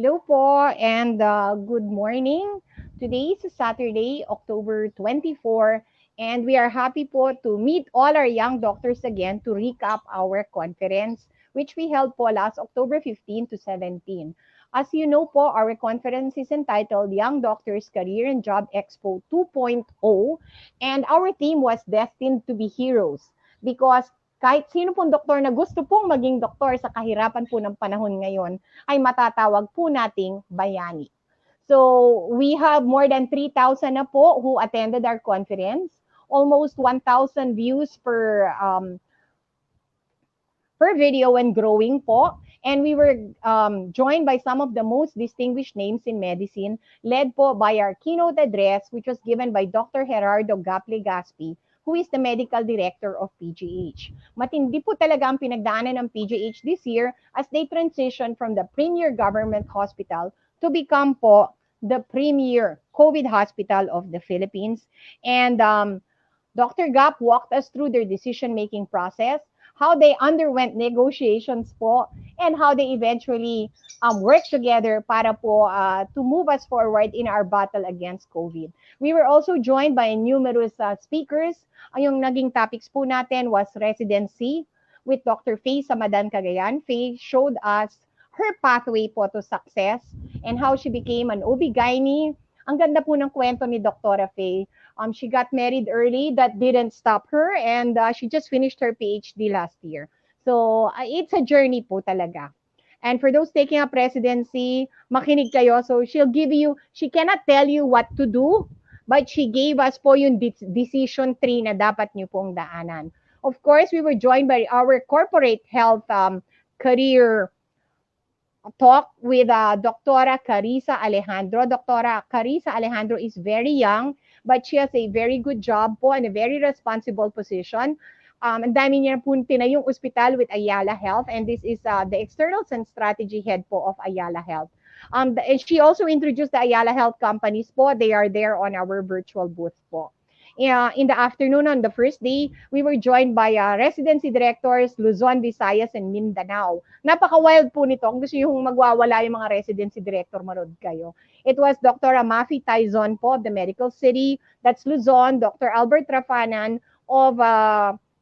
Hello po and good morning. Today is Saturday, October 24, and we are happy po to meet all our young doctors again to recap our conference, which we held po last October 15 to 17. As you know po, our conference is entitled Young Doctors Career and Job Expo 2.0, and our theme was Destined to be Heroes because kahit sino pong doktor na gusto pong maging doktor sa kahirapan po ng panahon ngayon, ay matatawag po nating bayani. So we have more than 3,000 na po who attended our conference, almost 1,000 views per video and growing po. And we were joined by some of the most distinguished names in medicine, led po by our keynote address, which was given by Dr. Gerardo Gaple Gaspi, who is the medical director of PGH. Matindi po talaga ang pinagdaanan ng PGH this year as they transition from the premier government hospital to become po the premier COVID hospital of the Philippines. And Dr. Gap walked us through their decision-making process, how they underwent negotiations po, and how they eventually worked together para po to move us forward in our battle against COVID. We were also joined by numerous speakers. Yung naging topics po natin was residency with Dr. Faye Samadan Cagayan. Faye showed us her pathway po to success and how she became an OB-GYN. Ang ganda po ng kwento ni Dr. Faye. She got married early. That didn't stop her, and she just finished her PhD last year. So it's a journey po talaga. And for those taking up residency, makinig kayo. So she cannot tell you what to do, but she gave us po yung decision tree na dapat nyo pong daanan. Of course, we were joined by our corporate health career talk with Dr. Carissa Alejandro. Dr. Carissa Alejandro is very young, but she has a very good job po and a very responsible position. Ang dami niya po tinayong ospital with Ayala Health, and this is the externals and strategy head po of Ayala Health. And she also introduced the Ayala Health companies po. They are there on our virtual booth po. In the afternoon on the first day, we were joined by residency directors Luzon, Visayas, and Mindanao. Napaka-wild po nito. Kung gusto yung magwawala yung mga residency director, manood kayo. It was Dr. Amafi Taizon po of the Medical City. That's Luzon. Dr. Albert Rafanan of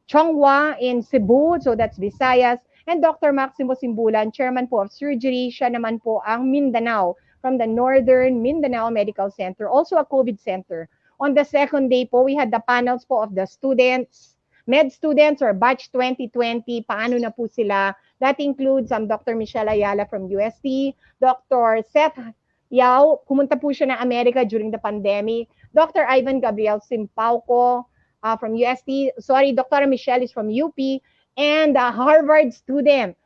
Chonghua in Cebu. So that's Visayas. And Dr. Maximo Simbulan, chairman po of surgery. Siya naman po ang Mindanao from the Northern Mindanao Medical Center. Also a COVID center. On the second day po, we had the panels po of the students, med students or batch 2020, paano na po sila. That includes Dr. Michelle Ayala from UST, Dr. Seth Yao, pumunta po siya ng Amerika during the pandemic, Dr. Ivan Gabriel Simpauco from UST, sorry, Dr. Michelle is from UP, and Harvard student,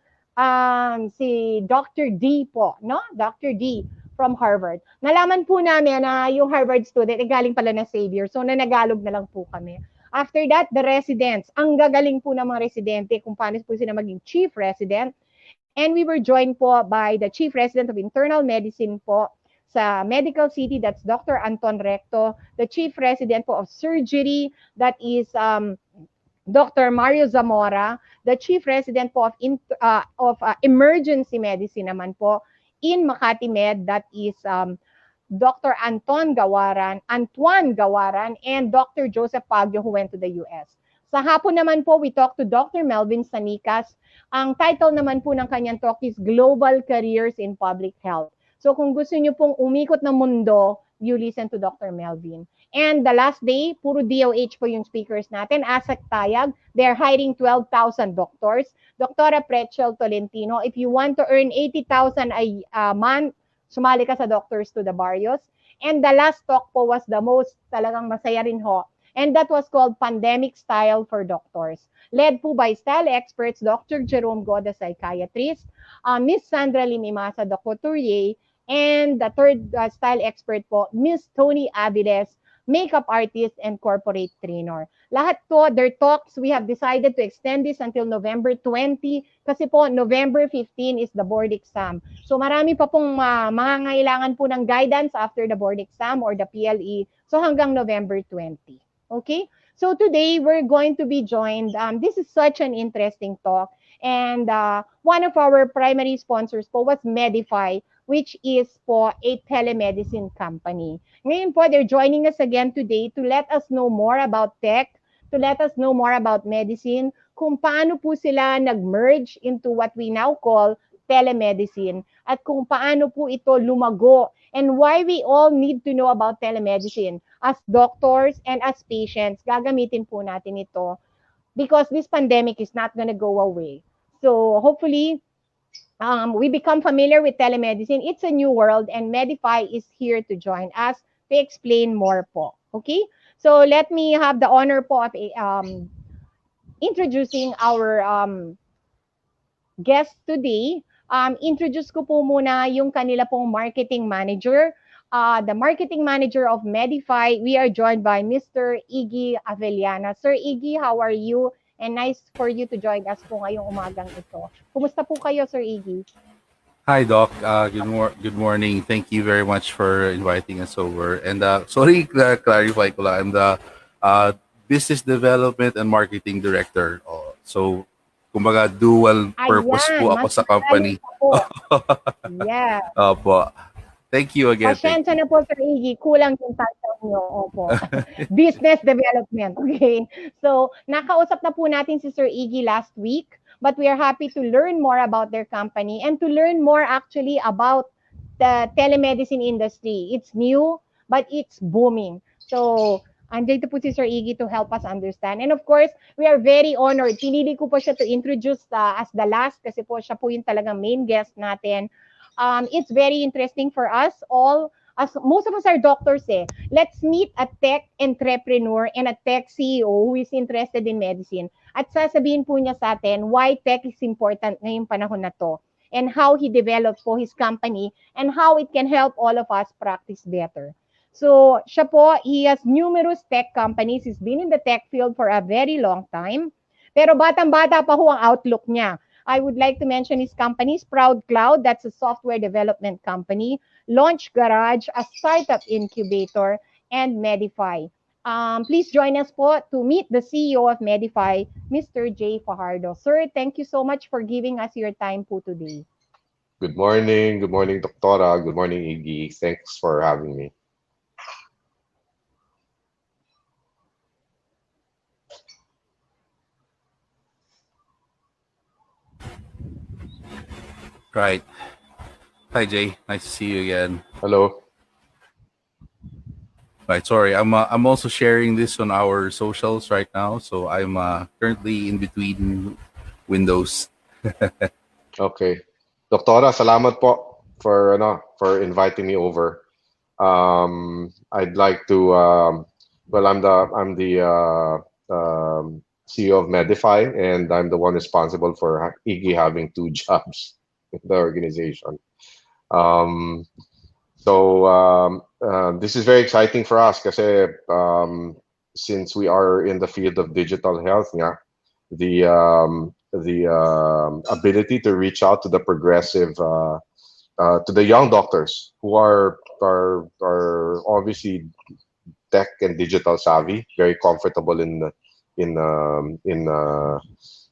si Dr. D po, no? Dr. D from Harvard. Nalaman po namin na yung Harvard student ay galing pala na Xavier. So, nanagalog na lang po kami. After that, the residents. Ang gagaling po ng mga residente kung paano po sila maging chief resident. And we were joined po by the chief resident of internal medicine po sa Medical City. That's Dr. Anton Recto. The chief resident po of surgery. That is Dr. Mario Zamora. The chief resident po of emergency medicine naman po in Makati Med, that is Dr. Antoine Gawaran, and Dr. Joseph Pagyo who went to the US. Sa hapon naman po, we talked to Dr. Melvin Sanicas. Ang title naman po ng kanyang talk is Global Careers in Public Health. So kung gusto niyo pong umikot ng mundo, you listen to Dr. Melvin. And the last day, puro DOH po yung speakers natin. Asak Tayag, they're hiring 12,000 doctors. Dr. Pretzel Tolentino, if you want to earn 80,000 a month, sumali ka sa Doctors to the Barrios. And the last talk po was the most talagang masaya rin ho. And that was called Pandemic Style for Doctors. Led po by style experts, Dr. Jerome Go, the psychiatrist, Miss Sandra Limimasa, the couturier, and the third style expert po, Miss Tony Aviles, makeup artist and corporate trainer. Lahat po, their talks, we have decided to extend this until November 20 kasi po November 15 is the board exam. So marami pa pong mangangailangan po ng guidance after the board exam or the PLE. So hanggang November 20. Okay? So today we're going to be joined. This is such an interesting talk. And one of our primary sponsors po was Medify. which is po a telemedicine company. Ngayon po, they're joining us again today to let us know more about tech, to let us know more about medicine, kung paano po sila nag-merge into what we now call telemedicine, at kung paano po ito lumago, and why we all need to know about telemedicine. As doctors and as patients, gagamitin po natin ito because this pandemic is not gonna go away. So hopefully, we become familiar with telemedicine. It's a new world, and Medify is here to join us to explain more po. Okay? So let me have the honor po of introducing our guest today. Introduce ko po muna yung kanila pong marketing manager. The marketing manager of Medify. We are joined by Mr. Iggy Avellana. Sir Iggy, how are you? And nice for you to join us po ngayong umagang ito. Kumusta po kayo, Sir Iggy? Hi, Doc. Good morning. Thank you very much for inviting us over. And sorry, clarify ko lang. I'm the Business Development and Marketing Director. So, kumbaga, dual purpose Ayan, po ako mas sa malalim company. pa po. Yeah. Opo. Thank you again. Thank Pasensya you. na po, Sir Iggy. Kulang yung title nyo. Opo. Business development. Okay. So, nakausap na po natin si Sir Iggy last week, but we are happy to learn more about their company and to learn more actually about the telemedicine industry. It's new, but it's booming. So, andito po si Sir Iggy to help us understand. And of course, we are very honored. Pinili ko po siya to introduce as the last kasi po siya po yung talagang main guest natin. It's very interesting for us all, as most of us are doctors eh. Let's meet a tech entrepreneur and a tech CEO who is interested in medicine. At sasabihin po niya sa atin why tech is important ngayong panahon na to, and how he developed po his company and how it can help all of us practice better. So, siya po, he has numerous tech companies. He's been in the tech field for a very long time. Pero batang-bata pa ho ang outlook niya. I would like to mention his companies, Proud Cloud, that's a software development company, Launch Garage, a startup incubator, and Medify. Please join us po to meet the CEO of Medify, Mr. Jay Fajardo. Sir, thank you so much for giving us your time po today. Good morning. Good morning, Doctora. Good morning, Iggy. Thanks for having me. Right. Hi, Jay. Nice to see you again. Hello. Right. Sorry, I'm also sharing this on our socials right now. So I'm currently in between windows. Okay. Doctora, salamat po for inviting me over. I'd like to well, I'm the CEO of Medify, and I'm the one responsible for Iggy having two jobs in the organization. Um, this is very exciting for us kasi since we are in the field of digital health, yeah, the ability to reach out to the progressive to the young doctors who are obviously tech and digital savvy, very comfortable in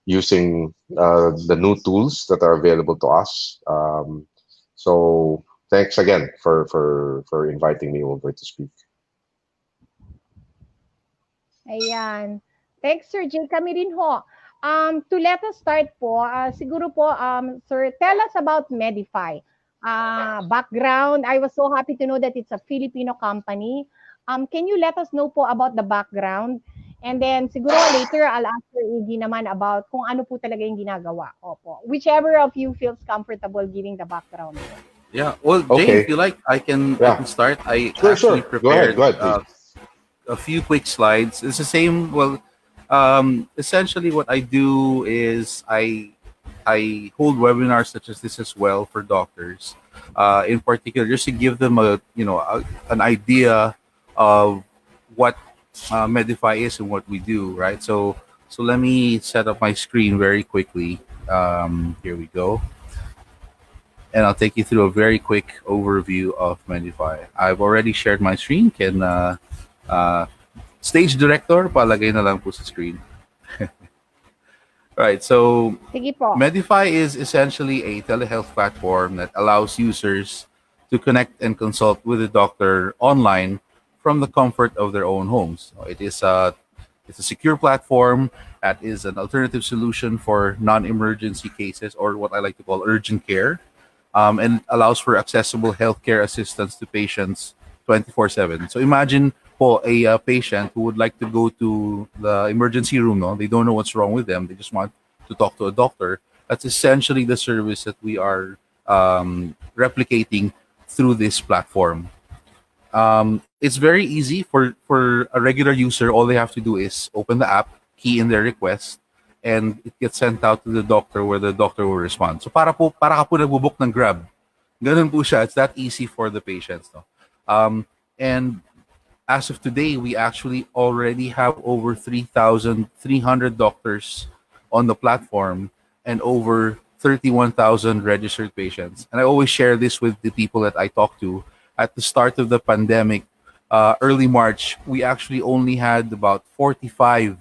using the new tools that are available to us. So thanks again for inviting me over to speak. Ayan. Thanks, Sir Jay. Kami rin ho. To let us start po, siguro po, Sir, tell us about Medify. Background, I was so happy to know that it's a Filipino company. Can you let us know po about the background? And then siguro later I'll ask Sir Iggy naman about kung ano po talaga yung ginagawa. Opo. Whichever of you feels comfortable giving the background. Yeah. Well, Jay, if Okay. you like, I Yeah. can start. I Sure, actually sure. Go ahead. prepared Go ahead, please. a few quick slides. It's the same. Well, essentially, what I do is I hold webinars such as this as well for doctors, in particular, just to give them an idea of what Medify is and what we do, right? So let me set up my screen very quickly. Here we go, and I'll take you through a very quick overview of Medify. I've already shared my screen. Can uh, stage director palagay na lang po sa screen. Right. So Sige po. Medify is essentially a telehealth platform that allows users to connect and consult with a doctor online from the comfort of their own homes. So it's a secure platform that is an alternative solution for non-emergency cases, or what I like to call urgent care, and allows for accessible healthcare assistance to patients 24/7. So imagine for a patient who would like to go to the emergency room. No, they don't know what's wrong with them. They just want to talk to a doctor. That's essentially the service that we are replicating through this platform. It's very easy for a regular user. All they have to do is open the app, key in their request, and it gets sent out to the doctor where the doctor will respond. So para ka po nagbo-book ng Grab. Ganun po siya. It's that easy for the patients. No? And as of today, we actually already have over 3,300 doctors on the platform and over 31,000 registered patients. And I always share this with the people that I talk to. At the start of the pandemic, early March, we actually only had about 45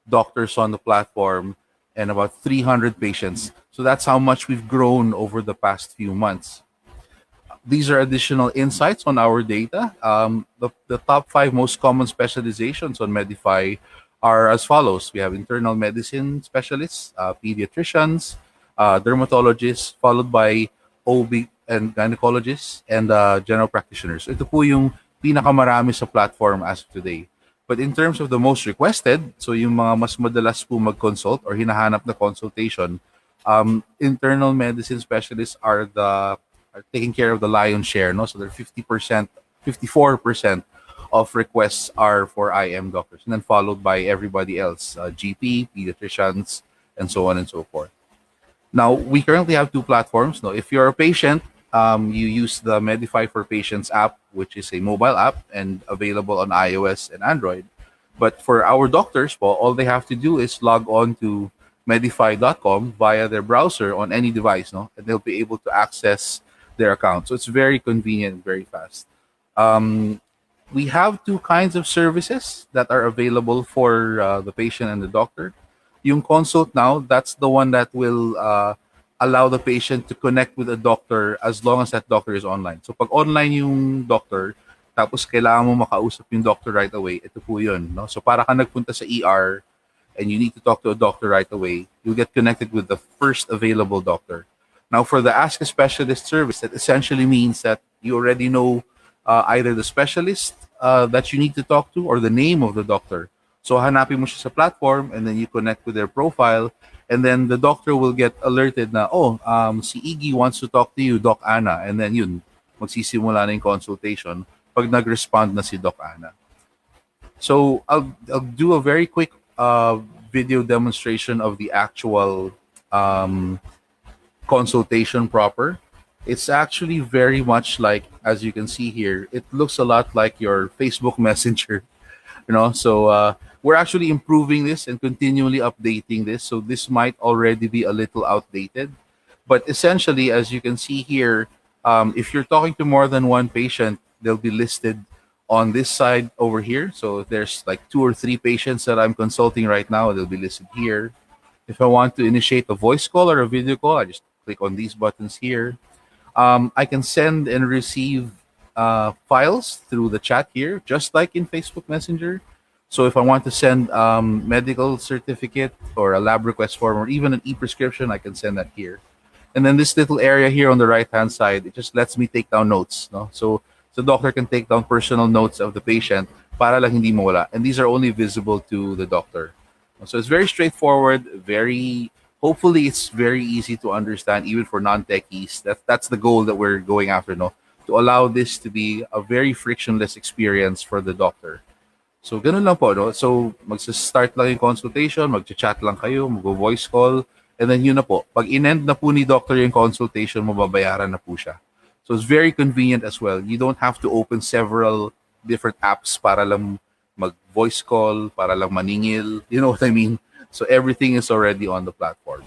doctors on the platform and about 300 patients. So that's how much we've grown over the past few months. These are additional insights on our data. The top five most common specializations on Medify are as follows. We have internal medicine specialists, pediatricians, dermatologists, followed by OB and gynecologists, and general practitioners. Ito po yung pinakamarami sa platform as of today. But in terms of the most requested, so yung mga mas madalas po mag-consult or hinahanap na consultation, internal medicine specialists are taking care of the lion's share. No, so they're 50%, 54% of requests are for IM doctors, and then followed by everybody else, GP, pediatricians, and so on and so forth. Now, we currently have two platforms. Now, if you're a patient, you use the Medify for Patients app, which is a mobile app and available on iOS and Android. But for our doctors, well, all they have to do is log on to medify.com via their browser on any device, no? And they'll be able to access their account. So it's very convenient, very fast. Um, we have two kinds of services that are available for the patient and the doctor. Yung consult now, that's the one that will allow the patient to connect with a doctor as long as that doctor is online. So pag online yung doctor, tapos kailangan mo makausap yung doctor right away, ito po yun. No? So para ka nagpunta sa ER and you need to talk to a doctor right away, you'll get connected with the first available doctor. Now, for the Ask a Specialist service, that essentially means that you already know either the specialist that you need to talk to or the name of the doctor. So, hanapin mo siya sa platform and then you connect with their profile and then the doctor will get alerted na, oh, si Iggy wants to talk to you, Doc Anna. And then yun, magsisimula na yung consultation pag nag-respond na si Doc Anna. So, I'll do a very quick video demonstration of the actual consultation proper. It's actually very much like, as you can see here, it looks a lot like your Facebook Messenger, So we're actually improving this and continually updating this. So this might already be a little outdated, but essentially, as you can see here, if you're talking to more than one patient, they'll be listed on this side over here. So if there's like two or three patients that I'm consulting right now, they'll be listed here. If I want to initiate a voice call or a video call, I just click on these buttons here. I can send and receive files through the chat here, just like in Facebook Messenger. So if I want to send medical certificate or a lab request form or even an e-prescription, I can send that here. And then this little area here on the right-hand side, it just lets me take down notes. No? So the doctor can take down personal notes of the patient para lang hindi mawala. And these are only visible to the doctor. So it's very straightforward, hopefully it's very easy to understand even for non-techies. That's the goal that we're going after, no? To allow this to be a very frictionless experience for the doctor. So ganun lang po, no? So magsa-start lang yung consultation, magcha-chat lang kayo, mag-voice call, and then yun na po. Pag in-end na po ni doctor yung consultation, mababayaran na po siya. So it's very convenient as well. You don't have to open several different apps para lang mag-voice call, para lang maningil. You know what I mean? So everything is already on the platform.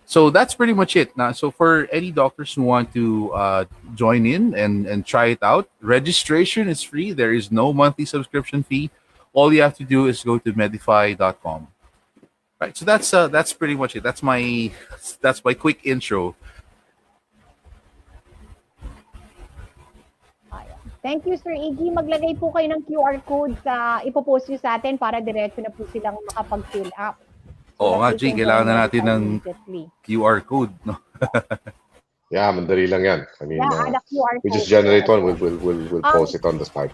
So that's pretty much it. Now, so for any doctors who want to join in and try it out, registration is free. There is no monthly subscription fee. All you have to do is go to medify.com. Right. So that's pretty much it. That's my quick intro. Ayan. Thank you, Sir Iggy. Maglagay po kayo ng QR code sa ipopost nyo sa atin para diretso na po silang makapag-fill up so Oo that nga, they Jay, can join kailangan na natin Medify ng immediately. QR code, no? Yeah, madali lang yan. I Yeah, mean, add a QR we just code po generate as one. well. We'll Um, post it on the site.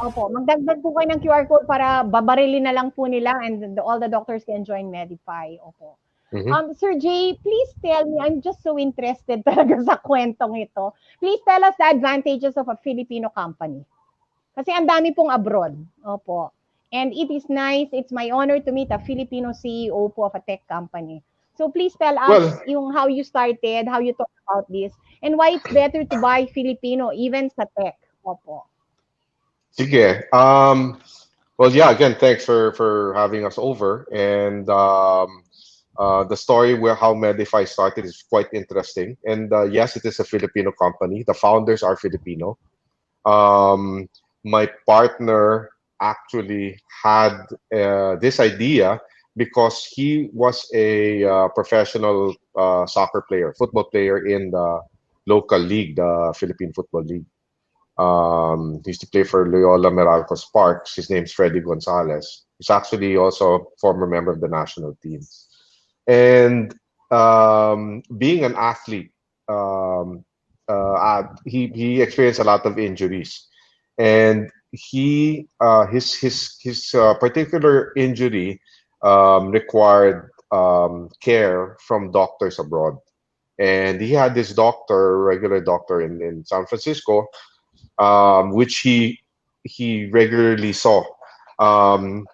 Opo, magdagdag po kayo ng QR code para babarilin na lang po nila and all the doctors can join Medify. Opo. Hmm. Sir Jay, please tell me, I'm just so interested talaga sa kwentong ito. Please tell us the advantages of a Filipino company. Kasi ang dami pong abroad. Opo. And it is nice, it's my honor to meet a Filipino CEO po of a tech company. So please tell us Well, yung how you started, how you thought about this, and why it's better to buy Filipino even sa tech. Opo. sige. Well, yeah. Again, thanks for having us over. And the story where how Medify started is quite interesting. And yes, it is a Filipino company. The founders are Filipino. Um, my partner actually had this idea because he was a professional soccer player, football player in the local league, the Philippine Football League. He used to play for Loyola Meralco Sparks. His name's Freddy Gonzalez. He's actually also a former member of the national team. And being an athlete, um, he experienced a lot of injuries, and his particular injury required care from doctors abroad. And he had this doctor, regular doctor in San Francisco, which he regularly saw. Um,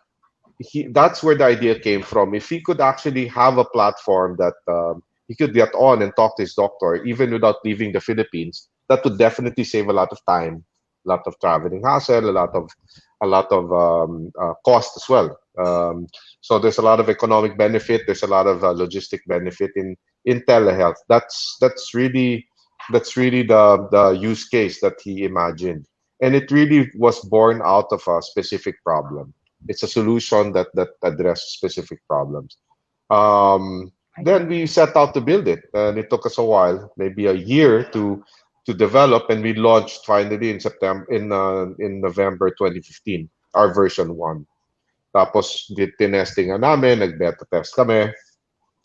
that's where the idea came from. If he could actually have a platform that he could get on and talk to his doctor, even without leaving the Philippines, that would definitely save a lot of time, a lot of traveling hassle, a lot of cost as well. So there's a lot of economic benefit. There's a lot of logistic benefit in telehealth. That's really the use case that he imagined, and it really was born out of a specific problem. It's a solution that addresses specific problems. Then we set out to build it, and it took us a while, maybe a year to develop, and we launched finally in November 2015, our version 1. Tapos tinesting na namin, nag-beta test kami,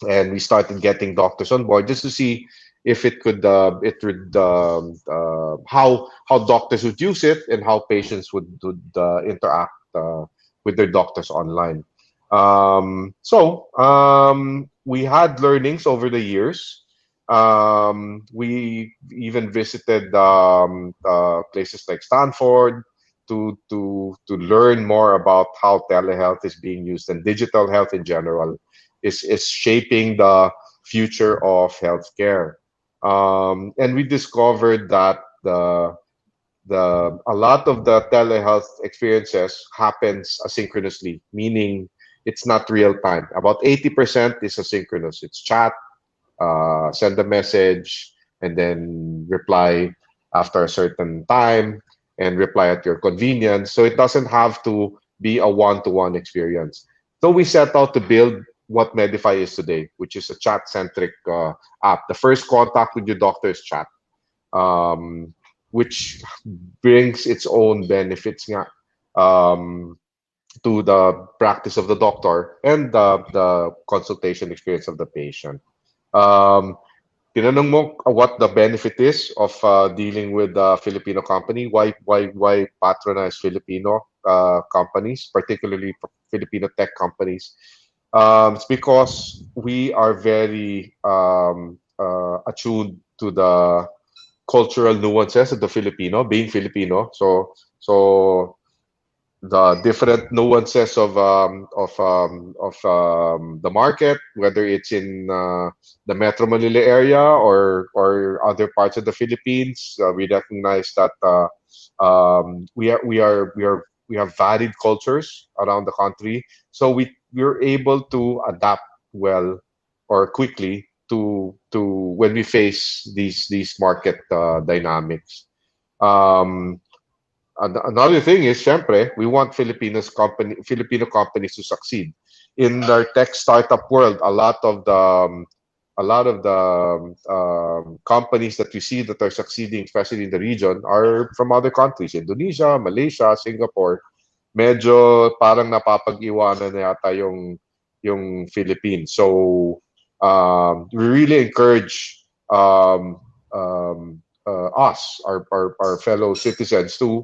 and we started getting doctors on board just to see if how doctors would use it and how patients would interact with their doctors online. We had learnings over the years. We even visited places like Stanford to learn more about how telehealth is being used and digital health in general is shaping the future of healthcare. And we discovered that the a lot of the telehealth experiences happens asynchronously, meaning it's not real time. About 80% is asynchronous. It's chat, send a message, and then reply after a certain time and reply at your convenience. So it doesn't have to be a one-to-one experience. So we set out to build what Medify is today, which is a chat-centric app. The first contact with your doctor is chat, um, which brings its own benefits nga, to the practice of the doctor and the consultation experience of the patient. Um, Tinanong mo what the benefit is of dealing with a Filipino company. Why patronize Filipino companies, particularly Filipino tech companies? It's because we are very attuned to the cultural nuances of the Filipino, being Filipino. So the different nuances of the market, whether it's in the Metro Manila area or other parts of the Philippines. We recognize that we have varied cultures around the country, so we're able to adapt well or quickly to when we face these market dynamics. Um, Another thing is, syempre, we want Filipino companies to succeed. in our tech startup world, a lot of the companies that we see that are succeeding, especially in the region, are from other countries: Indonesia, Malaysia, Singapore. Medyo parang napapag-iwanan na yata yung Philippines. So we really encourage us, our fellow citizens, to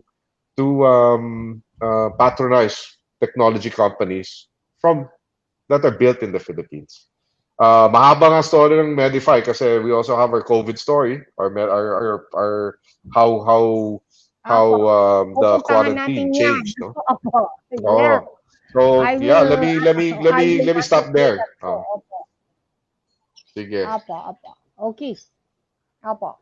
patronize technology companies from that are built in the Philippines. Mahaba nga story ng Medify kasi we also have our COVID story, our how Apo. the Pupuntahan quarantine natin yan. changed, no? Opo. Sige lang. Oh, so I yeah, will, I will let me not stop forget there. that po. Opo. Sige. Opo. Okay. Opo.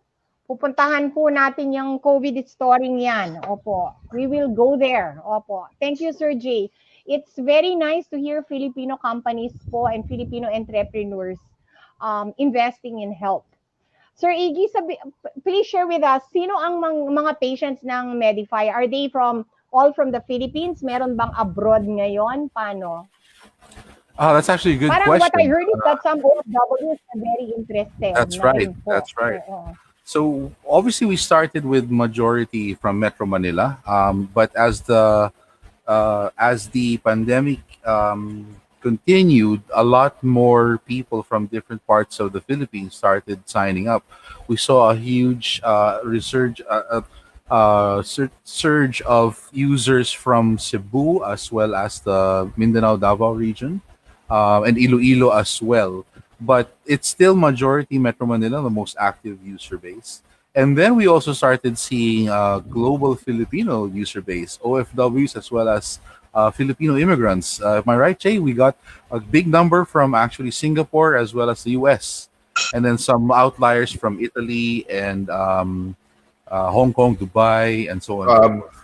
Pupuntahan po natin yung COVID story yan. Opo. We will go there. Opo. Thank you, Sir Jay. It's very nice to hear Filipino companies po and Filipino entrepreneurs investing in health. Sir Iggy, please share with us, sino ang mga patients ng Medify? Are they all from the Philippines? Meron bang abroad ngayon? Paano? That's actually a good Parang what I question. heard is that some OFWs are very interested That's na right. rin po. That's right. Oo. So obviously we started with majority from Metro Manila, but as the pandemic continued, a lot more people from different parts of the Philippines started signing up. We saw a huge surge of users from Cebu as well as the Mindanao Davao region, and Iloilo as well. But it's still majority Metro Manila, the most active user base. And then we also started seeing global Filipino user base, OFWs as well as Filipino immigrants. Am I right, Jay? We got a big number from actually Singapore as well as the US, and then some outliers from Italy and Hong Kong, Dubai, and so on and so Um, forth.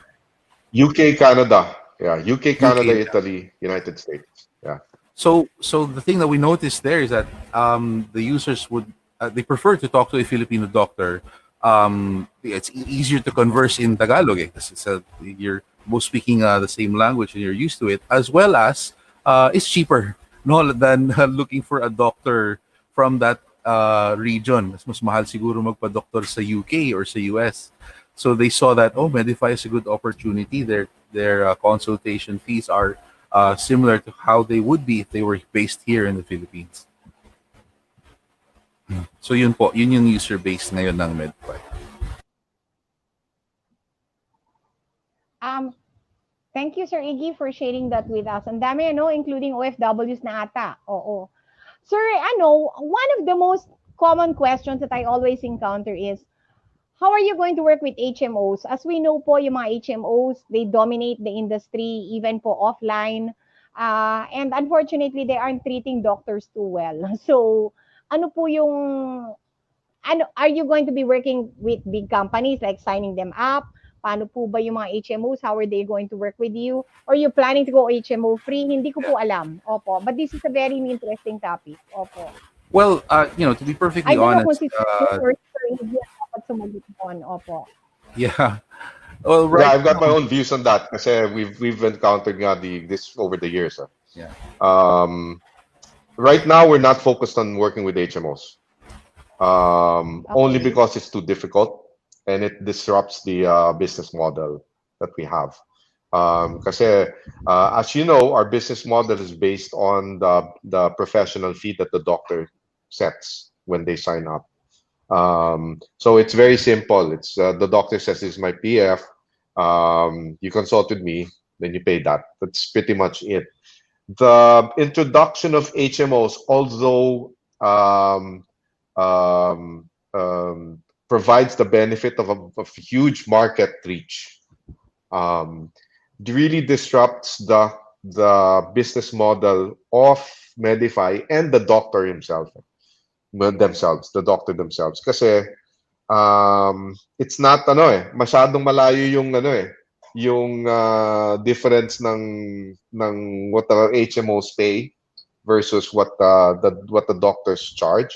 UK, Canada. Yeah, UK, Canada, UK. Italy, United States. Yeah. So the thing that we noticed there is that the users would they prefer to talk to a Filipino doctor. It's easier to converse in Tagalog because you're both speaking the same language and you're used to it, as well as it's cheaper no than looking for a doctor from that region. Mas mahal siguro magpa-doctor sa UK or sa US. So they saw that Medify is a good opportunity. Their consultation fees are similar to how they would be if they were based here in the Philippines. So yun po, yun yung user base ngayon ng Medify. Um, Thank you, Sir Iggy, for sharing that with us. Ang dami, including OFWs na ata. Oo. Sir, one of the most common questions that I always encounter is, how are you going to work with HMOs? As we know po, yung mga HMOs, they dominate the industry, even po offline. And unfortunately, they aren't treating doctors too well. So, ano po yung, are you going to be working with big companies, like signing them up? Paano po ba yung mga HMOs? How are they going to work with you? Or you planning to go HMO free? Hindi ko po alam. Opo. But this is a very interesting topic. Opo. Well, to be I perfectly don't know kung honest, si Sir or Sir Iggy ang dapat sumagot doon. Opo. yeah. Well, Yeah, right I've got my now, own views on that kasi we've encountered nga this over the years. yeah. Um, right now, we're not focused on working with HMOs. Only Okay. because it's too difficult and it disrupts the business model that we have. Kasi, as you know, our business model is based on the professional fee that the doctor sets when they sign up. So it's very simple. It's the doctor says, "This is my PF. You consult with me, then you pay that." That's pretty much it. The introduction of HMOs, although um, um, provides the benefit of huge market reach, um, really disrupts the business model of Medify and the doctor himself, the doctor themselves. Kasi it's not masyadong malayo yung yung difference ng what the HMOs pay versus what the doctors charge.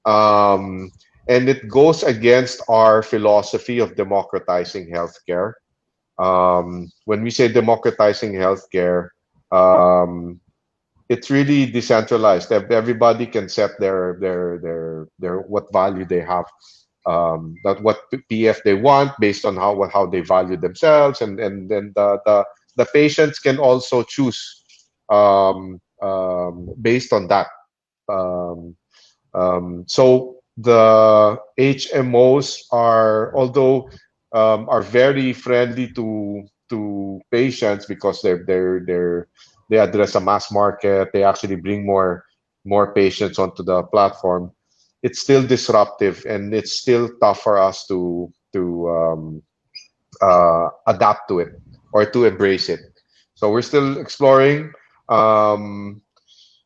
And it goes against our philosophy of democratizing healthcare. When we say democratizing healthcare, it's really decentralized. Everybody can set their what value they have, that what PF they want based on how they value themselves, and then the patients can also choose based on that. Um, so the HMOs are, although are very friendly to patients because they address a mass market. They actually bring more patients onto the platform. It's still disruptive, and it's still tough for us to adapt to it or to embrace it. So we're still exploring.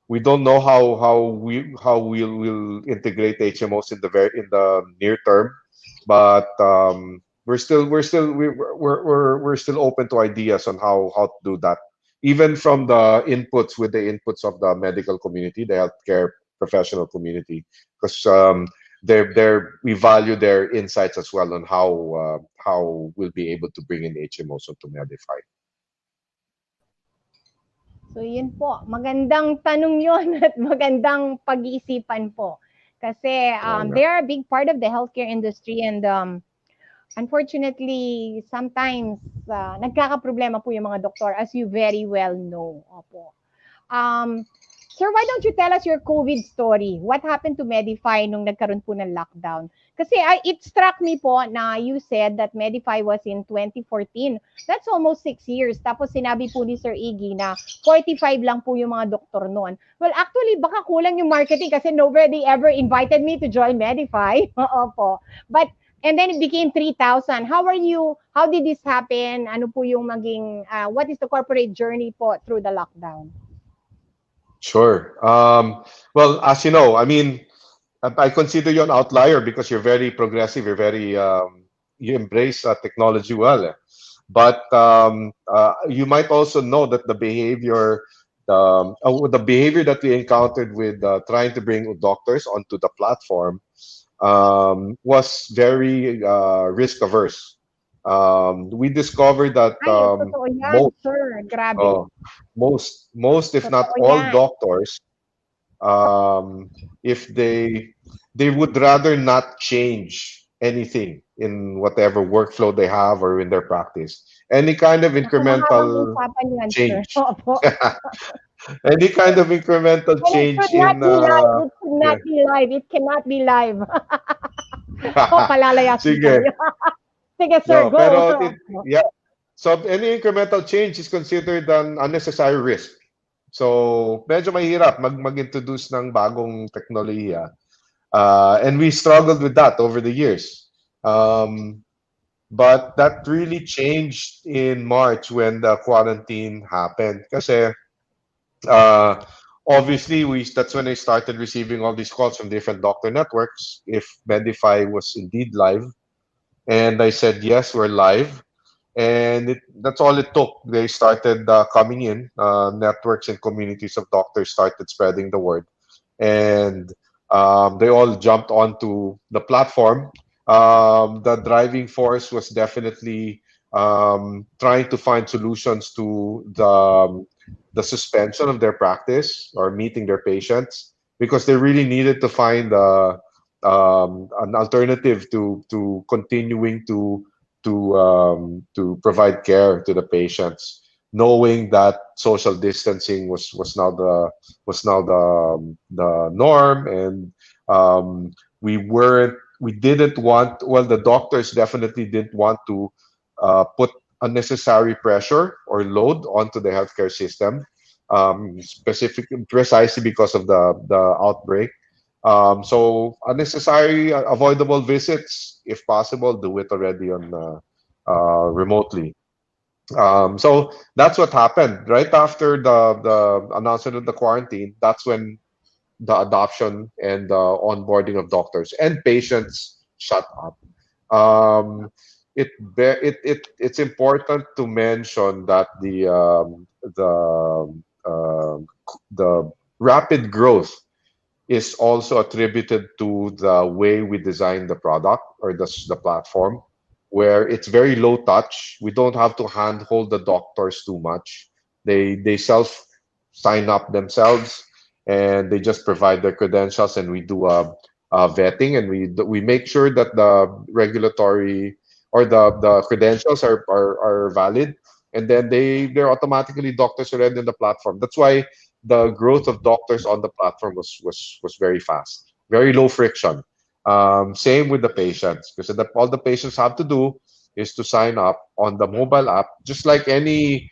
We don't know how we'll integrate HMOs in the near term, but we're still open to ideas on how to do that. Even from the inputs with the inputs of the medical community, the healthcare professional community, because we value their insights as well on how we'll be able to bring in HMOs onto Medify. So yun po, magandang tanong yun at magandang pag-iisipan po. Kasi Oo nga. they are a big part of the healthcare industry and unfortunately, sometimes nagkakaproblema po yung mga doktor as you very well know. Opo. Sir, why don't you tell us your COVID story? What happened to Medify nung nagkaroon po ng lockdown? Kasi it struck me po na you said that Medify was in 2014. That's almost 6 years. Tapos sinabi po ni Sir Iggy na 45 lang po yung mga doktor noon. Well, actually, baka kulang yung marketing kasi nobody ever invited me to join Medify. Opo. But and then it became 3,000. How are you? How did this happen? Ano po yung maging, what is the corporate journey po through the lockdown? Sure. Well, as you know, I mean, I consider you an outlier because you're very progressive. You embrace technology well. But you might also know that the behavior that we encountered with trying to bring doctors onto the platform was very risk averse. We discovered that Ay, totoo yan, most sir. Grabe. uh, most if not Totoo all yan. doctors, if they would rather not change anything in whatever workflow they have or in their practice. Any kind of Naku, mahabang incremental usapan yan, sir. change, Opo. any kind of incremental And it change should not in be live. It should yeah. not be live. It cannot be live. O, palalayasin Sige. tayo. Sige, sir, No, pero go. yeah. So any incremental change is considered an unnecessary risk. So medyo mahirap mag-introduce ng bagong teknolohiya. And we struggled with that over the years. But that really changed in March when the quarantine happened. Kasi uh, obviously that's when I started receiving all these calls from different doctor networks if Medify was indeed live. And I said, yes, we're live. And that's all it took. They started coming in. Networks and communities of doctors started spreading the word, and they all jumped onto the platform. The driving force was definitely trying to find solutions to the suspension of their practice or meeting their patients because they really needed to find an alternative to continuing to provide care to the patients, knowing that social distancing was now the norm, and we didn't want, well, the doctors definitely didn't want to put unnecessary pressure or load onto the healthcare system, precisely because of the outbreak. So unnecessary, avoidable visits, if possible, do it already on remotely. So that's what happened right after the announcement of the quarantine. That's when the adoption and the onboarding of doctors and patients shut up. Um, it's important to mention that the rapid growth is also attributed to the way we design the product or the platform, where it's very low touch. We don't have to handhold the doctors too much. They self sign up themselves, and they just provide their credentials, and we do a vetting, and we make sure that the regulatory or the credentials are valid, and then they're automatically doctors already in the platform. That's why the growth of doctors on the platform was very fast, very low friction. Same with the patients, because all the patients have to do is to sign up on the mobile app, just like any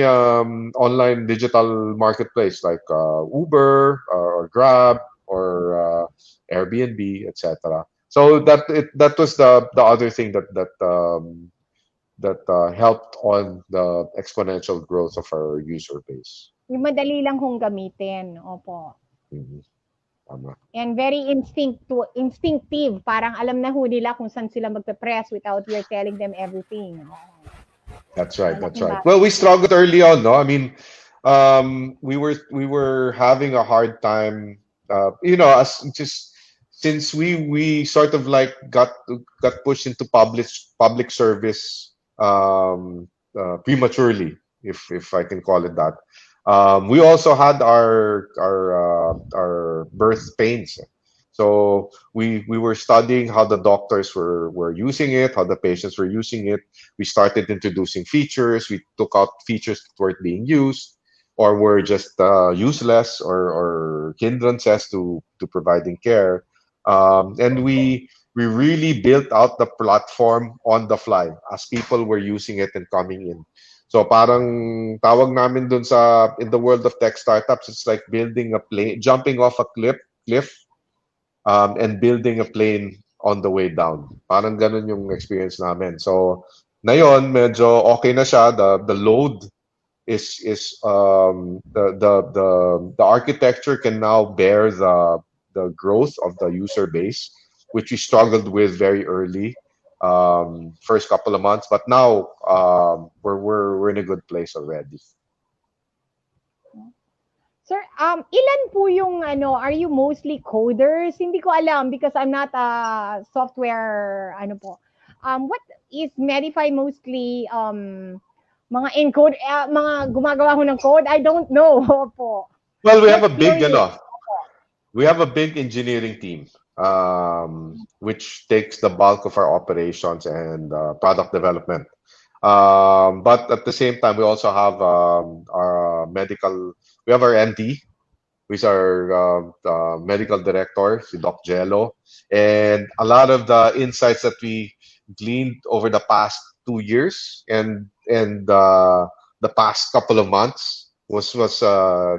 online digital marketplace like Uber or Grab or Airbnb, etc. So that was the other thing that helped on the exponential growth of our user base. Yung madali lang hong gamitin. Opo. Mhm. Tama. And very instinctive. Parang alam na ho nila kung saan sila magpe-press without you're telling them everything. That's right. That's Malaking right. bagay. Well, we struggled early on, no? I mean, we were having a hard time, as just since we sort of like got pushed into public service prematurely, if I can call it that. We also had our birth pains. So we were studying how the doctors were using it, how the patients were using it. We started introducing features. We took out features that weren't being used or were just useless or hindrances to providing care. And we really built out the platform on the fly as people were using it and coming in. So parang tawag namin dun sa in the world of tech startups, it's like building a plane, jumping off a cliff, and building a plane on the way down. Parang ganun yung experience namin. So, ngayon, medyo okay na siya. The load is the architecture can now bear the growth of the user base, which we struggled with very early, first couple of months. But now we're in a good place already. Sir, ilan po yung are you mostly coders? Hindi ko alam because I'm not a software po. What is Medify mostly mga encode mga gumagawa ho ng code? I don't know po. Well, Just curious. we have a big engineering team, which takes the bulk of our operations and product development. But at the same time, we also have our medical. We have our MD, who is our medical director, si Doc Jello, and a lot of the insights that we gleaned over the past 2 years and the past couple of months was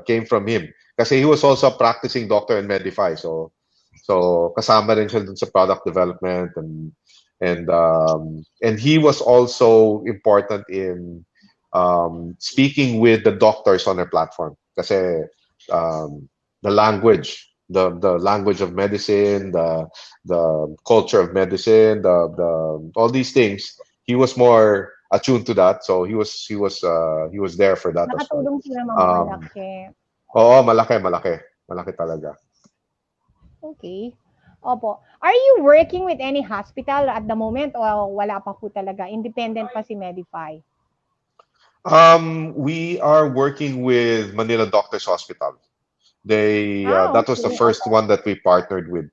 came from him. Kasi he was also a practicing doctor in Medify, so kasama rin siya dun sa product development and he was also important in speaking with the doctors on their platform. Kasi the language of medicine, the culture of medicine, the all these things. He was more attuned to that, so he was there for that as well. Nakatulong sila mga Um, malaki. Oo, malaki talaga. Okay. Opo. Are you working with any hospital at the moment o wala pa po talaga? Independent pa si Medify? We are working with Manila Doctors Hospital. That was the Okay. first one that we partnered with.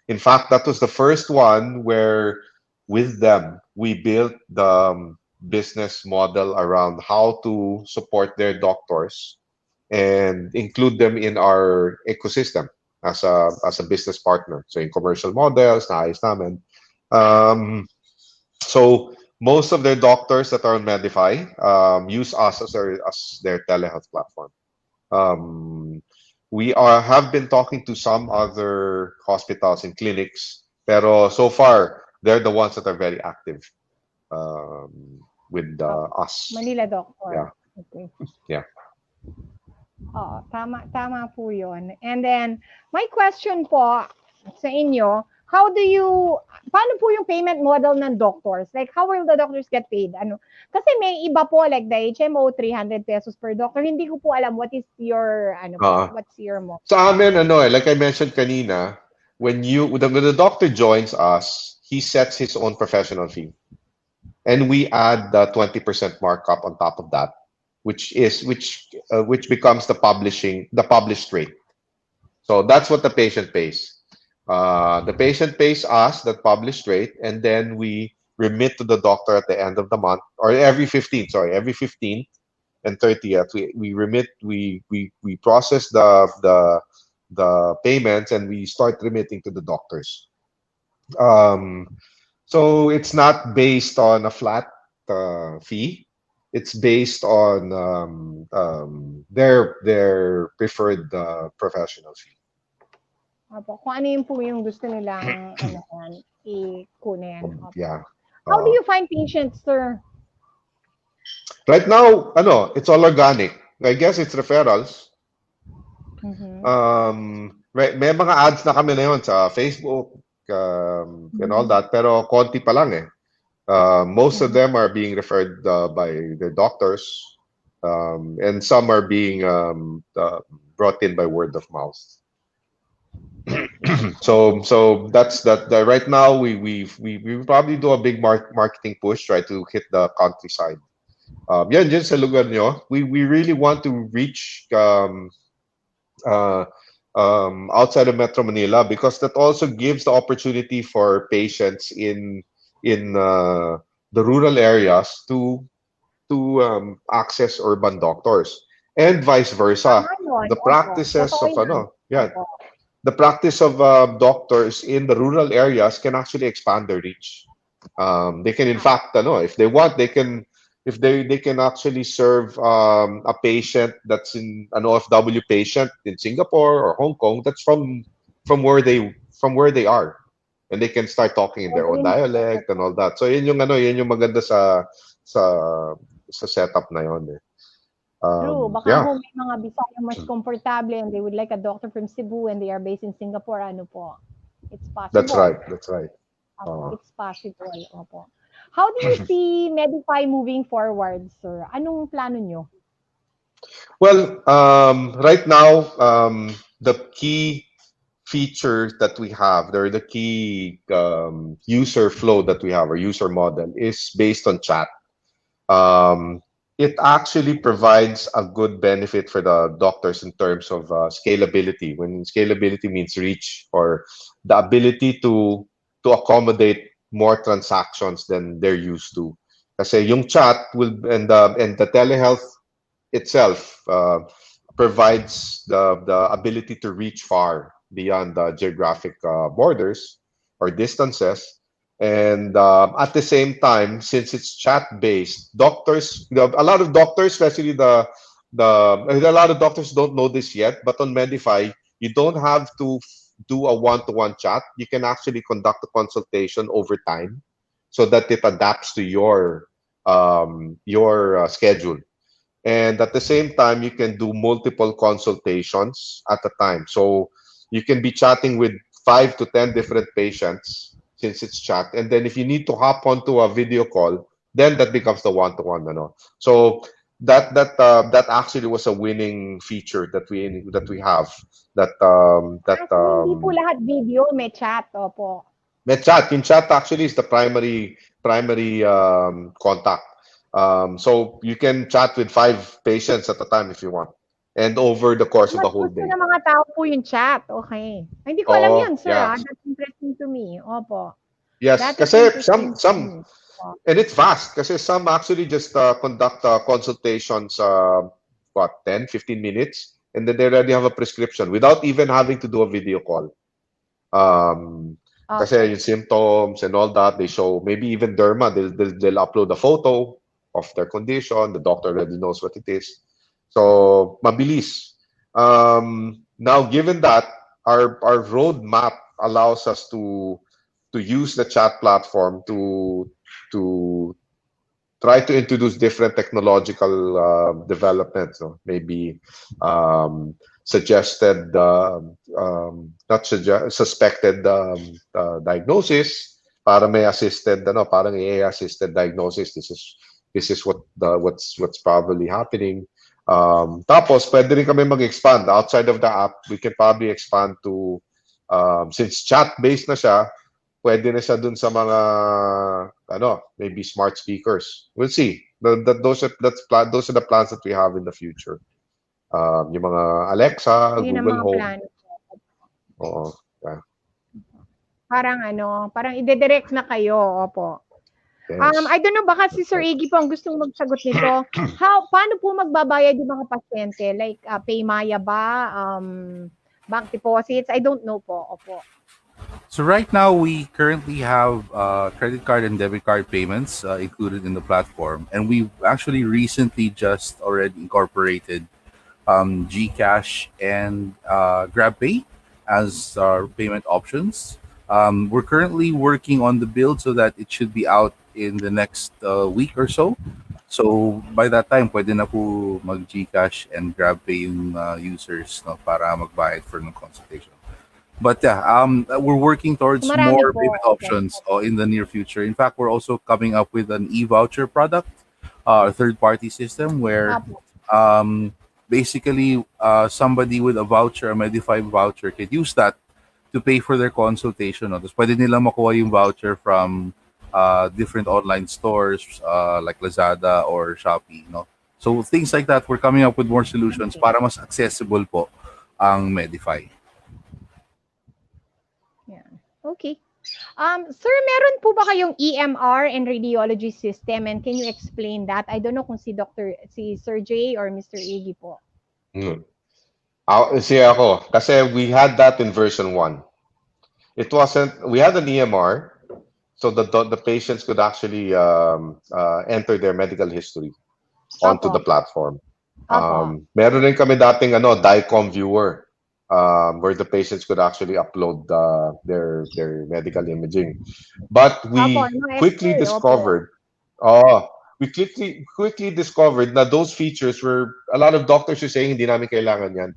In fact, that was the first one where with them we built the business model around how to support their doctors and include them in our ecosystem as a business partner. So in commercial models, naayos namin. So most of their doctors that are on Medify use us as their telehealth platform. Um, we have been talking to some other hospitals and clinics, pero so far they're the ones that are very active with us. Manila Doctor. Yeah. Okay. Yeah. Tama po yun. And then, my question po sa inyo, paano po yung payment model ng doctors? Like, how will the doctors get paid? Kasi may iba po, like the HMO, 300 pesos per doctor. Hindi ko po alam what is your, what's your model? Sa amin, like I mentioned kanina, when the doctor joins us, he sets his own professional fee. And we add the 20% markup on top of that. which becomes the published rate. So that's what the patient pays. The patient pays us that published rate, and then we remit to the doctor at the end of the month, or every 15th, sorry, every 15th and 30th. We remit, we process the payments, and we start remitting to the doctors. Um, so it's not based on a flat fee. It's based on their preferred professional fee. Opo, kung ano yun po yung gusto nilang ano yan, ikunin. Opo. Yeah. How do Uh, you find patients, sir? right now, it's all organic. I guess it's referrals. Mm-hmm. May mga ads na kami na yun sa Facebook and all Mm-hmm. that, pero konti pa lang eh. Most of Mm-hmm. them are being referred by the doctors, and some are being brought in by word of mouth. I see. So that's that. Right now, we probably do a big marketing push, try to hit the countryside. Yan, dyan sa lugar nyo, we really want to reach uh, outside of Metro Manila, because that also gives the opportunity for patients in the rural areas to access urban doctors, and vice versa. Tama yun. The Opo. practices Totoo of yan. yeah, Opo. the practice of doctors in the rural areas can actually expand their reach. They can, in Tama. fact, if they want, they can, if they can actually serve a patient that's in an OFW patient in Singapore or Hong Kong, that's from where they are, and they can start talking in their Pwede own rin po. dialect and all that. So yun yung maganda sa sa setup na yon eh. True. Baka Yeah, ho may mga Bisaya mas komportable and they would like a doctor from Cebu and they are based in Singapore. Ano po? It's that's possible. right. That's right. Opo, Uh, it's possible. Opo. How do you see Medify moving forward, sir? Anong plano nyo? well, right now, the key feature that we have, the key user flow that we have, or user model, is based on chat. Um, it actually provides a good benefit for the doctors in terms of scalability. When scalability means reach, or the ability to accommodate more transactions than they're used to. Kasi yung chat will, and the telehealth itself provides the ability to reach far beyond the geographic borders or distances. And at the same time, since it's chat based, doctors, a lot of doctors, especially a lot of doctors don't know this yet, but on Medify, you don't have to do a one-to-one chat. You can actually conduct a consultation over time so that it adapts to your schedule, and at the same time you can do multiple consultations at a time. So you can be chatting with 5 to 10 different patients, since it's chat, and then if you need to hop onto a video call, then that becomes the one-to-one, so that actually was a winning feature that we have, that Ah, so hindi po lahat video, may chat. Opo. may chat. Yung chat actually is the primary contact. So you can chat with 5 patients at a time if you want, and over the course of the Mas whole gusto day. ng mga tao po yung chat. Okay. Ay, hindi ko alam yun, Oh, sir. yeah. That's interesting to me. Opo. Yes, That is kasi interesting to some, me. Opo. and it's fast, kasi some actually just conduct consultations, 10, 15 minutes, and then they already have a prescription without even having to do a video call. Um, Kasi Okay. yung symptoms and all that, they show, maybe even derma, they'll upload a photo of their condition. The doctor already knows what it is. So, mabilis. Now, given that, our roadmap allows us to use the chat platform to try to introduce different technological developments. No? Maybe suggested, not suspected diagnosis, para may assisted, parang AI assisted diagnosis. This is what's probably happening. Tapos, pwede rin kami mag-expand outside of the app. We can probably expand to, since chat-based na siya, pwede na siya dun sa mga, maybe smart speakers. We'll see. Those are the plans that we have in the future. Yung mga Alexa, Yun ang Google mga Home. plano. Oo. Yeah. Parang parang ide-direct na kayo, opo. Yes. I don't know, baka si Sir Iggy po ang gustong magsagot nito. Paano po magbabayad yung mga pasyente? Like, Paymaya ba? Bank deposits? I don't know po. Opo. So right now we currently have credit card and debit card payments included in the platform, and we've actually recently just already incorporated Gcash and GrabPay as our payment options. We're currently working on the build so that it should be out in the next week or so. So by that time, pwede na po mag Gcash and GrabPay yung users, no, para magbayad for ng consultation. But yeah, we're working towards Marami more po. payment Opo. options in the near future. In fact, we're also coming up with an e-voucher product, a third-party system where Opo. basically somebody with a voucher, a Medify voucher, can use that to pay for their consultation. No? Tapos pwede nila makuha yung voucher from different online stores like Lazada or Shopee. No? So things like that, we're coming up with more solutions para mas accessible po ang Medify. Yeah. Okay. Sir, meron po ba kayong EMR and radiology system, and can you explain that? I don't know kung si Sir J or Mr. Iggy po. Ako, kasi we had that in version 1. It wasn't, we had an EMR, so the patients could actually enter their medical history onto Opo. the platform. Opo. Meron rin kami dating DICOM viewer, where the patients could actually upload their medical imaging. But we Opo, no quickly X-ray, opo. discovered, we quickly discovered na those features were, a lot of doctors are saying hindi namin kailangan yan.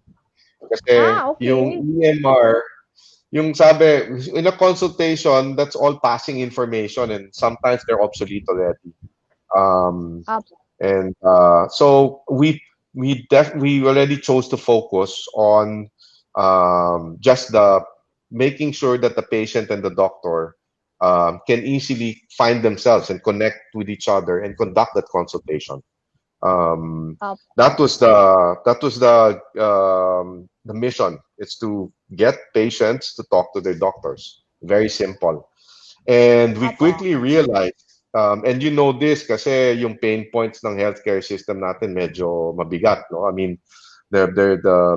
Kasi yung Okay. EMR, yung sabi, in a consultation, that's all passing information and sometimes they're obsolete already. Opo. And so we already chose to focus on just the making sure that the patient and the doctor can easily find themselves and connect with each other and conduct that consultation. Opo. That was the mission. It's to get patients to talk to their doctors. Very simple. And we Opo. quickly realized, and you know this kasi yung pain points ng healthcare system natin medyo mabigat, no? I mean,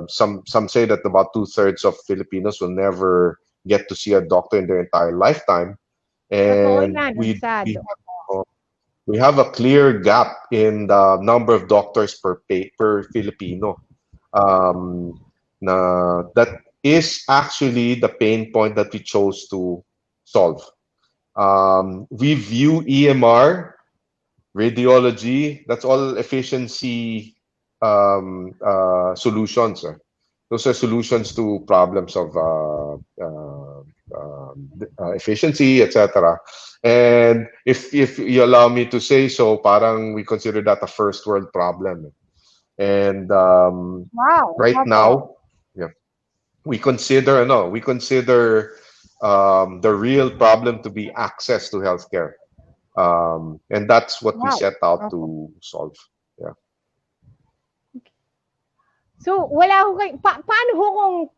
some say that about 2/3 of Filipinos will never get to see a doctor in their entire lifetime, Totoo and yan. Ang sad. we have a clear gap in the number of doctors per Filipino. That is actually the pain point that we chose to solve. We view EMR, radiology, that's all efficiency solutions. Those are solutions to problems of efficiency, etc. And if you allow me to say so, parang we consider that a first world problem. And Wow. right Opo. now, yeah, we consider the real problem to be access to healthcare. And that's what we Wow. set out Opo. to solve. Yeah. So, wala ho kayo, paano ho kung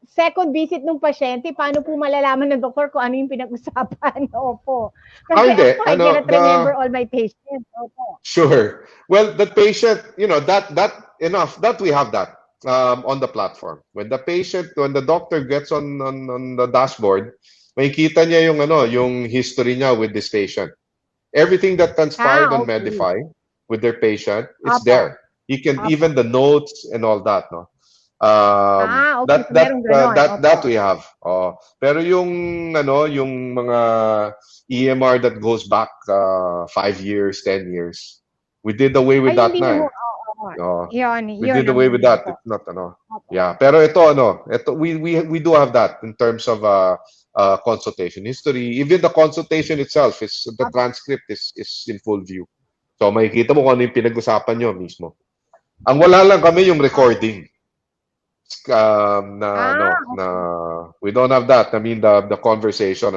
second visit ng pasyente, paano po malalaman ng doktor kung ano yung pinag-usapan? Opo. Kasi Hindi, ako, I cannot remember all my patients. Opo. Sure. Well, the patient, that we have that on the platform. When the doctor gets on the dashboard, makikita niya yung history niya with this patient. Everything that transpired on Okay. Medify with their patient, it's Opo. there. You can Opo. even the notes and all that, no. Okay. So, meron ganon. That Opo. we have. Pero yung mga EMR that goes back 5 years, 10 years, we did away with Ay, that hindi na. na Eh. ho. We did away with that. It's not Yeah, pero ito we do have that in terms of consultation history. Even the consultation itself is the transcript is in full view. So makikita mo kung ano yung pinag-usapan nyo mismo. Ang wala lang kami yung recording. We don't have that. I mean the conversation,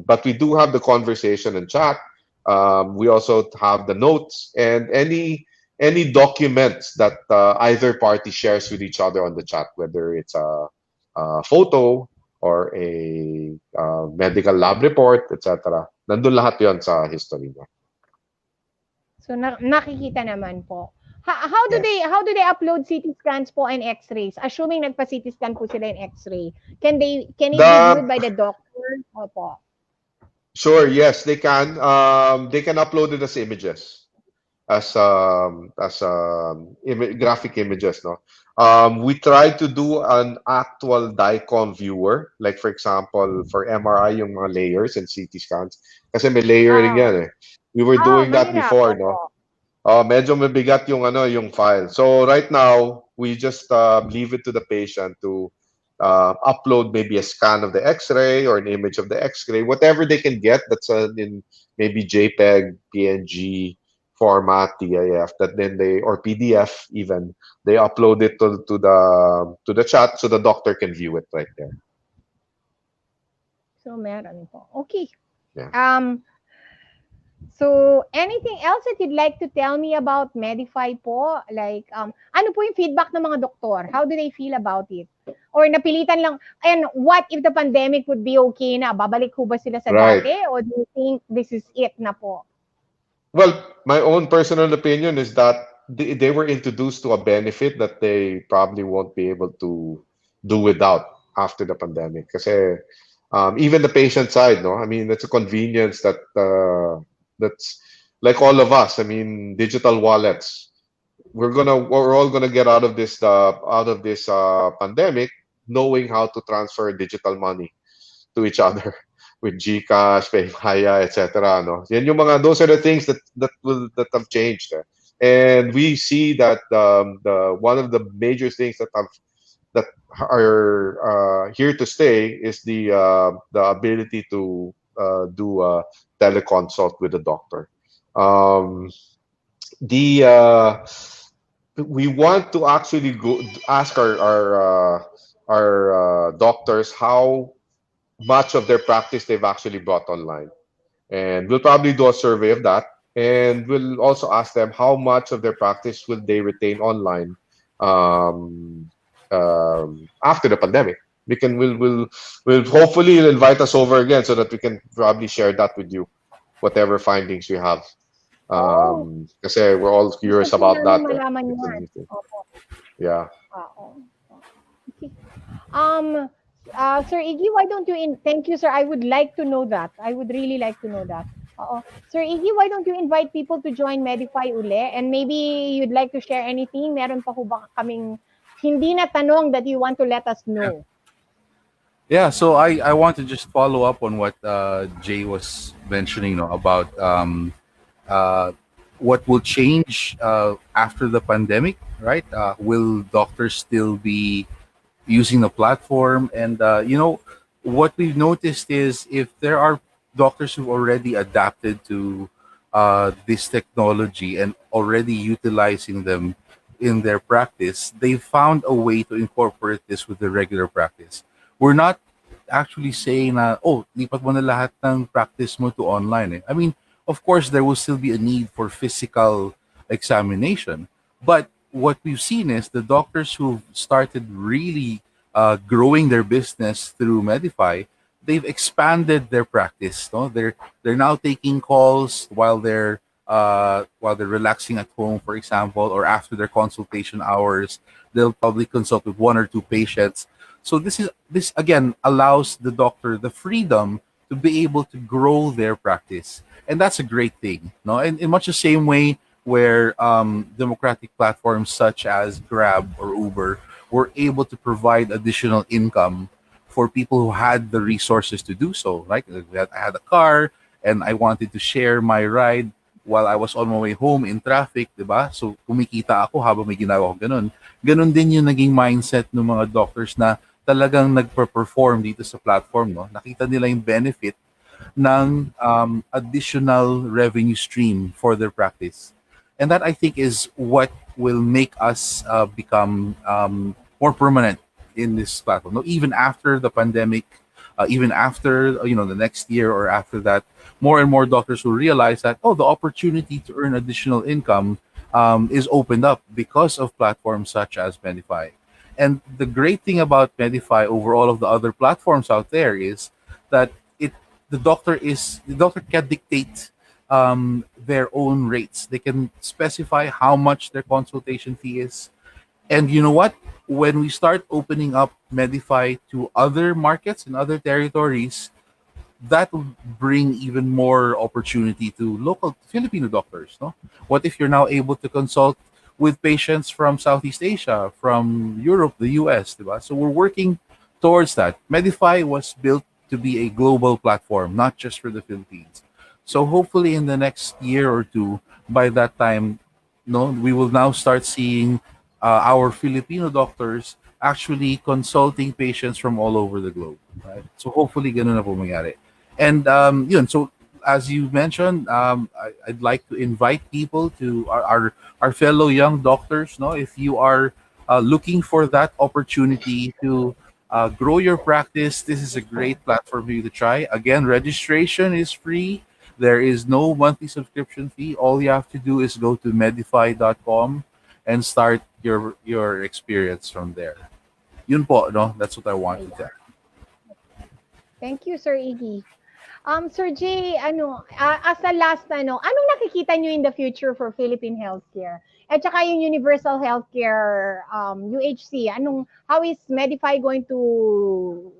but we do have the conversation and chat. We also have the notes and any documents that either party shares with each other on the chat, whether it's a photo or a medical lab report, etc. Nandun lahat yon sa history niya. So nakikita naman po. How do Yes. they upload CT scans po and X-rays? Assuming nagpa-CT scan po sila in X-ray, can it be The viewed by the doctor? Opo. Sure, yes, they can. They can upload it as images, graphic images. No, we try to do an actual DICOM viewer, like for example, for MRI yung mga layers and CT scans, kasi may layering Ah, yan eh. We were doing that mahirap. before, no? Opo. Medyo mabigat yung yung file. So right now, we just leave it to the patient to upload maybe a scan of the X-ray or an image of the X-ray, whatever they can get that's in maybe JPEG, PNG format, TIF, that then they or PDF even they upload it to the chat so the doctor can view it right there. So meron po. Okay. Yeah. So, anything else that you'd like to tell me about Medify po? Like, ano po yung feedback ng mga doktor? How do they feel about it? Or napilitan lang, and what if the pandemic would be okay na? Babalik ho ba sila sa Right. dati? Or do you think this is it na po? Well, my own personal opinion is that they were introduced to a benefit that they probably won't be able to do without after the pandemic. Kasi even the patient side, no, I mean, it's a convenience that's like all of us. I mean, digital wallets. We're all gonna get out of this pandemic knowing how to transfer digital money to each other with GCash, PayMaya, etc. No, yan yung mga those are the things that have changed. And we see that the one of the major things that are here to stay is the ability to do a teleconsult with the doctor. The We want to actually go ask our doctors how much of their practice they've actually brought online. And we'll probably do a survey of that. And we'll also ask them how much of their practice will they retain online um, after the pandemic. We'll hopefully invite us over again so that we can probably share that with you, whatever findings we have. Oh, Kasi we're all gusto curious po about namin that. malaman It's a yan. new thing. Opo. Yeah. Oo. Okay. Um, Sir Iggy, why don't you thank you, sir. I would like to know that. I would really like to know that. Oo. Sir Iggy, why don't you invite people to join Medify uli? And maybe you'd like to share anything? Meron pa ho ba kaming hindi na tanong that you want to let us know? Yeah, so I want to just follow up on what Jay was mentioning, about uh, what will change after the pandemic, right? Will doctors still be using the platform? And what we've noticed is if there are doctors who've already adapted to this technology and already utilizing them in their practice, they found a way to incorporate this with the regular practice. We're not actually saying na, oh, lipat mo na lahat ng practice mo to online. I mean, of course, there will still be a need for physical examination. But what we've seen is the doctors who've started really growing their business through Medify, they've expanded their practice. No, they're now taking calls while they're relaxing at home, for example, or after their consultation hours. They'll probably consult with one or two patients. So this again allows the doctor the freedom to be able to grow their practice, and that's a great thing. No, and in much the same way where democratic platforms such as Grab or Uber were able to provide additional income for people who had the resources to do so. Like I had a car and I wanted to share my ride while I was on my way home in traffic, di ba? So kumikita ako habang may ginagawa ko ganun. Ganun din yung naging mindset ng mga doctors na talagang nagpa-perform dito sa platform, no? Nakita nila yung benefit ng additional revenue stream for their practice. And that I think is what will make us become more permanent in this platform. No, even after the pandemic even after the next year or after that, more and more doctors will realize that, oh, the opportunity to earn additional income is opened up because of platforms such as Medify. And the great thing about Medify over all of the other platforms out there is that it the doctor can dictate their own rates. They can specify how much their consultation fee is. And you know what? When we start opening up Medify to other markets and other territories, that will bring even more opportunity to local Filipino doctors. No, what if you're now able to consult with patients from Southeast Asia, from Europe, the US, diba? So we're working towards that. Medify was built to be a global platform, not just for the Philippines. So hopefully in the next year or two, by that time, no, we will now start seeing our Filipino doctors actually consulting patients from all over the globe. Right? So hopefully ganun na po mangyari. And yun, so as you mentioned, I'd like to invite people to our fellow young doctors. No, if you are looking for that opportunity to grow your practice, this is a great platform for you to try. Again, registration is free. There is no monthly subscription fee. All you have to do is go to medify.com and start your experience from there. Yun po, no? That's what I wanted to Ayan. add. Thank you, Sir Iggy. Sir Jay, as a last, anong nakikita nyo in the future for Philippine healthcare? At saka yung universal healthcare, UHC, how is Medify going to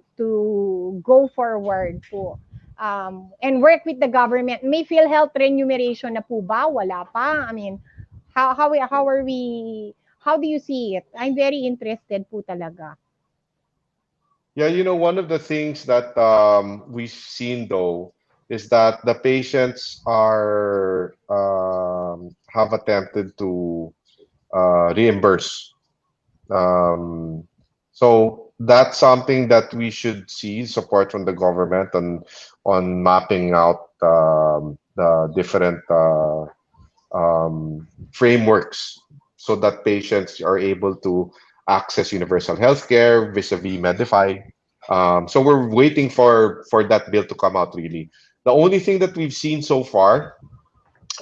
go forward po? And work with the government. May PhilHealth remuneration na po ba? Wala pa? I mean, how are we, how do you see it? I'm very interested po talaga. Yeah, one of the things that we've seen though is that the patients are have attempted to reimburse. Um, so that's something that we should see support from the government on mapping out the different frameworks so that patients are able to access universal healthcare vis-a-vis Medify. So we're waiting for that bill to come out. Really, the only thing that we've seen so far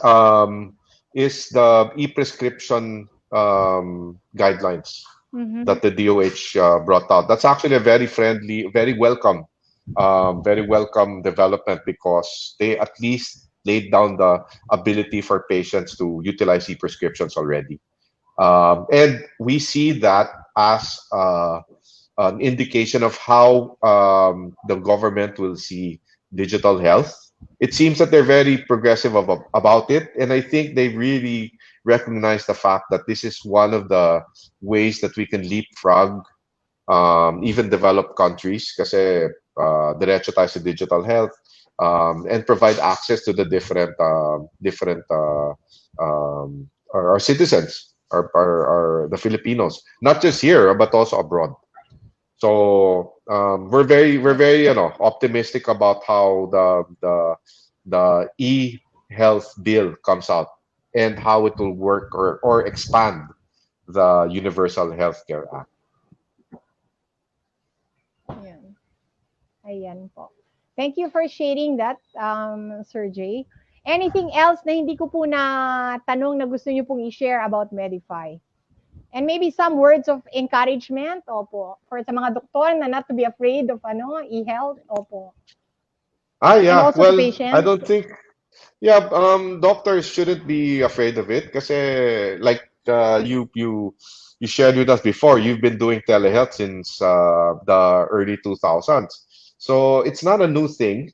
um, is the e-prescription guidelines Mm-hmm. that the DOH brought out. That's actually a very friendly, very welcome development because they at least laid down the ability for patients to utilize e-prescriptions already. And we see that as an indication of how the government will see digital health. It seems that they're very progressive about it, and I think they really recognize the fact that this is one of the ways that we can leapfrog even developed countries kasi diretso tayo sa digital health and provide access to the different our citizens, the Filipinos, not just here but also abroad. So we're very optimistic about how the e-health bill comes out and how it will work or expand the Universal Healthcare Act. Ayan. Ayan po. Thank you for sharing that, Sir Jay. Anything else na hindi ko po na tanong na gusto niyo pong i-share about Medify? And maybe some words of encouragement, opo, for sa mga doktor na not to be afraid of e-health, opo. And Yeah. also to Well, I patients. don't think. Yeah. Doctors shouldn't be afraid of it because, like you shared with us before, you've been doing telehealth since the early 2000s. So it's not a new thing.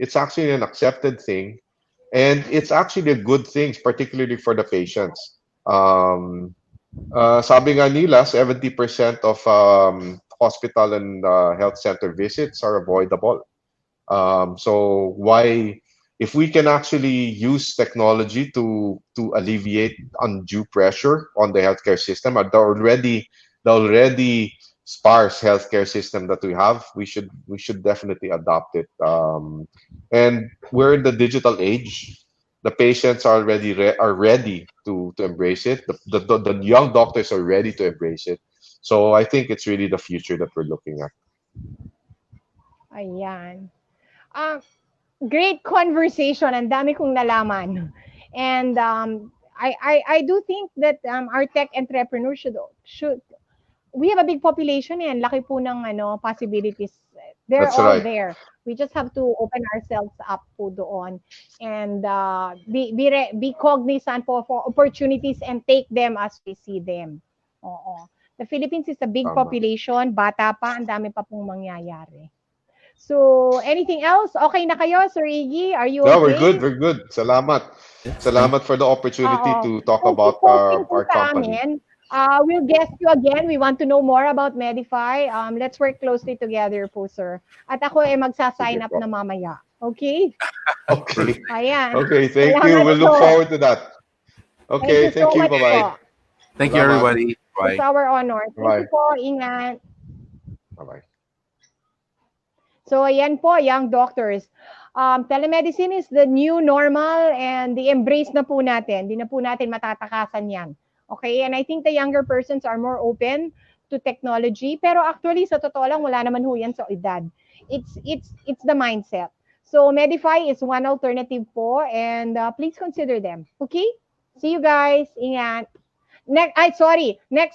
It's actually an accepted thing, and it's actually a good thing, particularly for the patients. Sabi nga nila, 70% of hospital and health center visits are avoidable. So why, if we can actually use technology to alleviate undue pressure on the healthcare system, the already sparse healthcare system that we have, we should definitely adopt it. And we're in the digital age. The patients are ready to embrace it. The young doctors are ready to embrace it. So I think it's really the future that we're looking at. Ayan. Ah, great conversation. Ang dami kong nalaman. And I do think that our tech entrepreneurs should we have a big population and laki po ng possibilities. They're That's all right. there. We just have to open ourselves up po doon and be cognizant po for opportunities and take them as we see them. Oo. The Philippines is a big Tama. population, bata pa, ang dami pa pong mangyayari. So, anything else? Okay na kayo, Sir Iggy? Are you No, we're good. okay? We're good. Salamat. Yes, thank Salamat for the opportunity Oo. to talk Kung about i-posting po our sa company. amin, we'll guest you again. We want to know more about Medify. Let's work closely together po, sir. At ako ay Sige magsa-sign up na po. mamaya. Okay? Okay. you. Ayan. Okay, thank you. Salamat We'll look po. forward to that. Thank Okay, you so thank you. much Bye-bye. po. Thank you, Salamat. everybody. It's Bye. our honor. Thank you Bye. po. Ingat. Bye-bye. So, ayan po, young doctors. Telemedicine is the new normal and the embrace na po natin. Hindi na po natin matatakasan yan. Okay? And I think the younger persons are more open to technology. Pero actually, sa totoo lang, wala naman ho yan sa edad. It's the mindset. So, Medify is one alternative po and please consider them. Okay? See you guys. Ingat. Next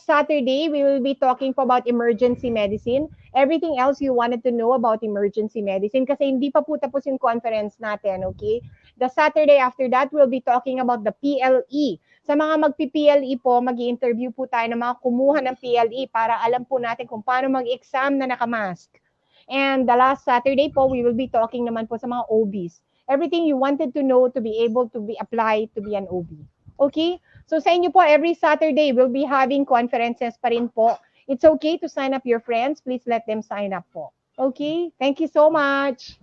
Saturday, we will be talking po about emergency medicine. Everything else you wanted to know about emergency medicine kasi hindi pa po tapos yung conference natin, okay? The Saturday after that, we'll be talking about the PLE. Sa mga magpi-PLE po, mag-i-interview po tayo ng mga kumuha ng PLE para alam po natin kung paano mag-exam na nakamask. And the last Saturday po, we will be talking naman po sa mga OBs. Everything you wanted to know to be able to be applied to be an OB. Okay? So sa inyo po, every Saturday, we'll be having conferences pa rin po. It's okay to sign up your friends. Please let them sign up po. Okay? Thank you so much.